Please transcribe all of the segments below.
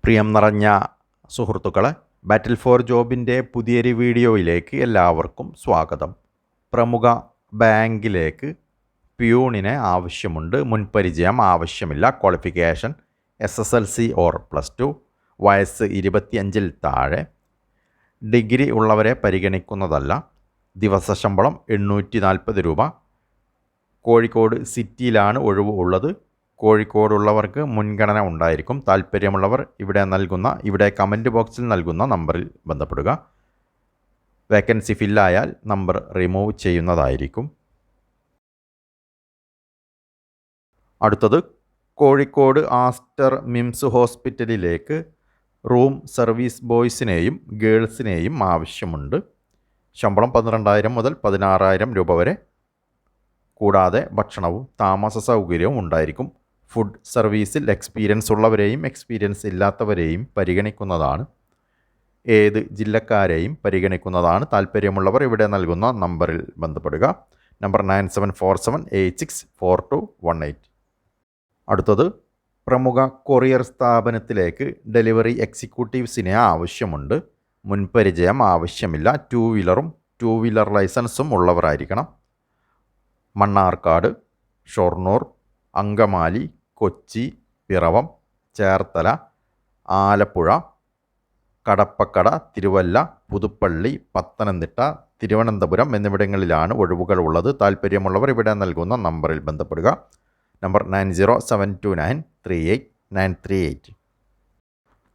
പ്രിയം നിറഞ്ഞ സുഹൃത്തുക്കളെ, ബാറ്റിൽ ഫോർ ജോബിൻ്റെ പുതിയൊരു വീഡിയോയിലേക്ക് എല്ലാവർക്കും സ്വാഗതം. പ്രമുഖ ബാങ്കിലേക്ക് പ്യൂണിനെ ആവശ്യമുണ്ട്. മുൻപരിചയം ആവശ്യമില്ല. Qualification SSLC or +2. വയസ്സ് 25-ൽ താഴെ. ഡിഗ്രി ഉള്ളവരെ പരിഗണിക്കുന്നതല്ല. ദിവസശമ്പളം 840 രൂപ. കോഴിക്കോട് സിറ്റിയിലാണ് ഒഴിവ് ഉള്ളത്. കോഴിക്കോടുള്ളവർക്ക് മുൻഗണന ഉണ്ടായിരിക്കും. താല്പര്യമുള്ളവർ ഇവിടെ കമൻറ്റ് ബോക്സിൽ നൽകുന്ന നമ്പറിൽ ബന്ധപ്പെടുക. വേക്കൻസി ഫില്ലായാൽ നമ്പർ റിമൂവ് ചെയ്യുന്നതായിരിക്കും. അടുത്തത് കോഴിക്കോട് ആസ്റ്റർ മിംസ് ഹോസ്പിറ്റലിലേക്ക് റൂം സർവീസ് ബോയ്സിനെയും ഗേൾസിനെയും ആവശ്യമുണ്ട്. ശമ്പളം 12,000 മുതൽ 16,000 രൂപ വരെ. കൂടാതെ ഭക്ഷണവും താമസ സൗകര്യവും ഉണ്ടായിരിക്കും. ഫുഡ് സർവീസിൽ എക്സ്പീരിയൻസ് ഉള്ളവരെയും എക്സ്പീരിയൻസ് ഇല്ലാത്തവരെയും പരിഗണിക്കുന്നതാണ്. ഏത് ജില്ലക്കാരെയും പരിഗണിക്കുന്നതാണ്. താല്പര്യമുള്ളവർ ഇവിടെ നൽകുന്ന നമ്പറിൽ ബന്ധപ്പെടുക. നമ്പർ 9747864218. അടുത്തത് പ്രമുഖ കൊറിയർ സ്ഥാപനത്തിലേക്ക് ഡെലിവറി എക്സിക്യൂട്ടീവ്സിനെ ആവശ്യമുണ്ട്. മുൻപരിചയം ആവശ്യമില്ല. 2 വീലറും 2 വീലർ ലൈസൻസും ഉള്ളവരായിരിക്കണം. മണ്ണാർക്കാട്, ഷൊർണൂർ, അങ്കമാലി, കൊച്ചി, പിറവം, ചേർത്തല, ആലപ്പുഴ, കടപ്പക്കട, തിരുവല്ല, പുതുപ്പള്ളി, പത്തനംതിട്ട, തിരുവനന്തപുരം എന്നിവിടങ്ങളിലാണ് ഒഴിവുകൾ ഉള്ളത്. താല്പര്യമുള്ളവർ ഇവിടെ നൽകുന്ന നമ്പറിൽ ബന്ധപ്പെടുക. നമ്പർ 9072938938.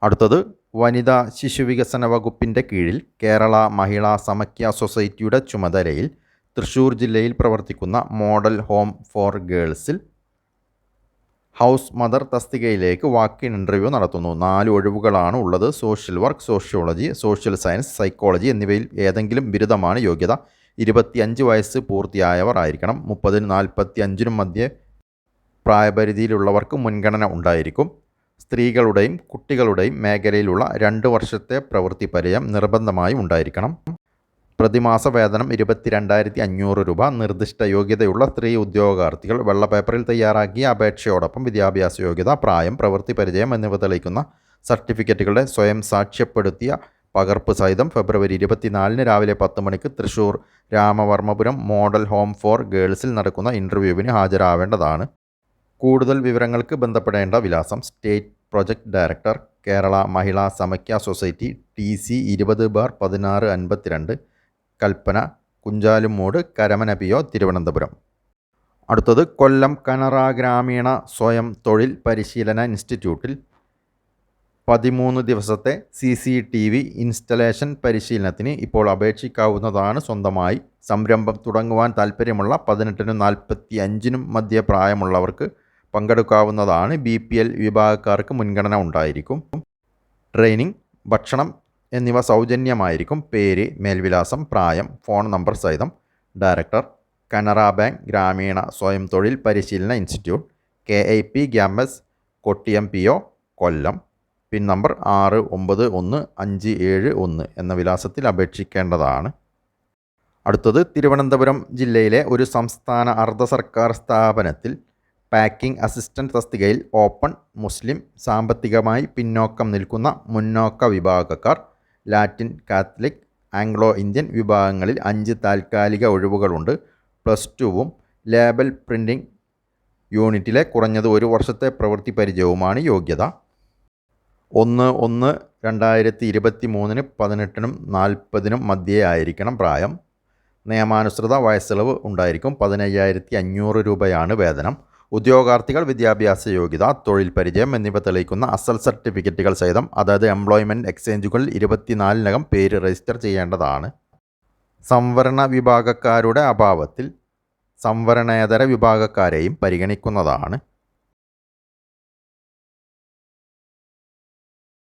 അടുത്തത് വനിതാ ശിശുവികസന വകുപ്പിൻ്റെ കീഴിൽ കേരള മഹിളാ സമക്യ സൊസൈറ്റിയുടെ ചുമതലയിൽ തൃശ്ശൂർ ജില്ലയിൽ പ്രവർത്തിക്കുന്ന മോഡൽ ഹോം ഫോർ ഗേൾസിൽ ഹൗസ് മദർ തസ്തികയിലേക്ക് വാക്ക്-ഇൻ ഇൻ്റർവ്യൂ നടത്തുന്നു. 4 ഒഴിവുകളാണ് ഉള്ളത്. Social work, sociology, social science, psychology എന്നിവയിൽ ഏതെങ്കിലും ബിരുദമാണ് യോഗ്യത. 25 വയസ്സ് പൂർത്തിയായവർ ആയിരിക്കണം. 30-നും 45-നും മധ്യേ പ്രായപരിധിയിലുള്ളവർക്ക് മുൻഗണന ഉണ്ടായിരിക്കും. സ്ത്രീകളുടെയും കുട്ടികളുടെയും മേഖലയിലുള്ള 2 വർഷത്തെ പ്രവൃത്തി പരിചയം നിർബന്ധമായും ഉണ്ടായിരിക്കണം. പ്രതിമാസ വേതനം 22,500 രൂപ. നിർദ്ദിഷ്ട യോഗ്യതയുള്ള സ്ത്രീ ഉദ്യോഗാർത്ഥികൾ വെള്ള പേപ്പറിൽ തയ്യാറാക്കിയ അപേക്ഷയോടൊപ്പം വിദ്യാഭ്യാസ യോഗ്യത, പ്രായം, പ്രവൃത്തി പരിചയം എന്നിവ തെളിയിക്കുന്ന സർട്ടിഫിക്കറ്റുകളുടെ സ്വയം സാക്ഷ്യപ്പെടുത്തിയ പകർപ്പ് സഹിതം ഫെബ്രുവരി 24-ന് രാവിലെ 10 മണിക്ക് Thrissur Ramavarmapuram model home for ഗേൾസിൽ നടക്കുന്ന ഇൻ്റർവ്യൂവിന് ഹാജരാവേണ്ടതാണ്. കൂടുതൽ വിവരങ്ങൾക്ക് ബന്ധപ്പെടേണ്ട വിലാസം: state project director, Kerala Mahila Samakhya society, TC 20/1652, Kalpana, Kunchalumoodu, Karamana PO, Thiruvananthapuram. അടുത്തത് കൊല്ലം കനറ ഗ്രാമീണ സ്വയം തൊഴിൽ പരിശീലന ഇൻസ്റ്റിറ്റ്യൂട്ടിൽ 13 ദിവസത്തെ CCTV ഇൻസ്റ്റലേഷൻ പരിശീലനത്തിന് ഇപ്പോൾ അപേക്ഷിക്കാവുന്നതാണ്. സ്വന്തമായി സംരംഭം തുടങ്ങുവാൻ താല്പര്യമുള്ള 18-നും 45-നും മധ്യ പ്രായമുള്ളവർക്ക് പങ്കെടുക്കാവുന്നതാണ്. BPL വിഭാഗക്കാർക്ക് മുൻഗണന ഉണ്ടായിരിക്കും. ട്രെയിനിങ്, ഭക്ഷണം എന്നിവ സൗജന്യമായിരിക്കും. പേര്, മേൽവിലാസം, പ്രായം, ഫോൺ നമ്പർ സഹിതം. ഡയറക്ടർ, കനറ ബാങ്ക് ഗ്രാമീണ സ്വയം തൊഴിൽ പരിശീലന institute, KIP campus, Kottiyam PO, കൊല്ലം. പിൻ നമ്പർ 691571 എന്ന വിലാസത്തിൽ അപേക്ഷിക്കേണ്ടതാണ്. അടുത്തത് തിരുവനന്തപുരം ജില്ലയിലെ ഒരു സംസ്ഥാന അർദ്ധ സർക്കാർ സ്ഥാപനത്തിൽ പാക്കിംഗ് അസിസ്റ്റൻ്റ് തസ്തികയിൽ ഓപ്പൺ, മുസ്ലിം, സാമ്പത്തികമായി പിന്നോക്കം നിൽക്കുന്ന മുന്നോക്ക വിഭാഗക്കാർ, ലാറ്റിൻ, കാത്തലിക്, ആംഗ്ലോ ഇന്ത്യൻ വിഭാഗങ്ങളിൽ 5 താൽക്കാലിക ഒഴിവുകളുണ്ട്. +2-വും ലേബൽ പ്രിൻറ്റിംഗ് യൂണിറ്റിലെ കുറഞ്ഞത് 1 വർഷത്തെ പ്രവൃത്തി പരിചയവുമാണ് യോഗ്യത. 1/1/2023-ന് 18-നും 40-നും മധ്യേ ആയിരിക്കണം പ്രായം. നിയമാനുസൃത വയസ്സിളവ് ഉണ്ടായിരിക്കും. 15,500 രൂപയാണ് വേതനം. ഉദ്യോഗാർത്ഥികൾ വിദ്യാഭ്യാസ യോഗ്യത, തൊഴിൽ പരിചയം എന്നിവ തെളിയിക്കുന്ന അസൽ സർട്ടിഫിക്കറ്റുകൾ സഹിതം അതായത് എംപ്ലോയ്മെൻറ്റ് എക്സ്ചേഞ്ചുകളിൽ 24-നകം പേര് രജിസ്റ്റർ ചെയ്യേണ്ടതാണ്. സംവരണ വിഭാഗക്കാരുടെ അഭാവത്തിൽ സംവരണേതര വിഭാഗക്കാരെയും പരിഗണിക്കുന്നതാണ്.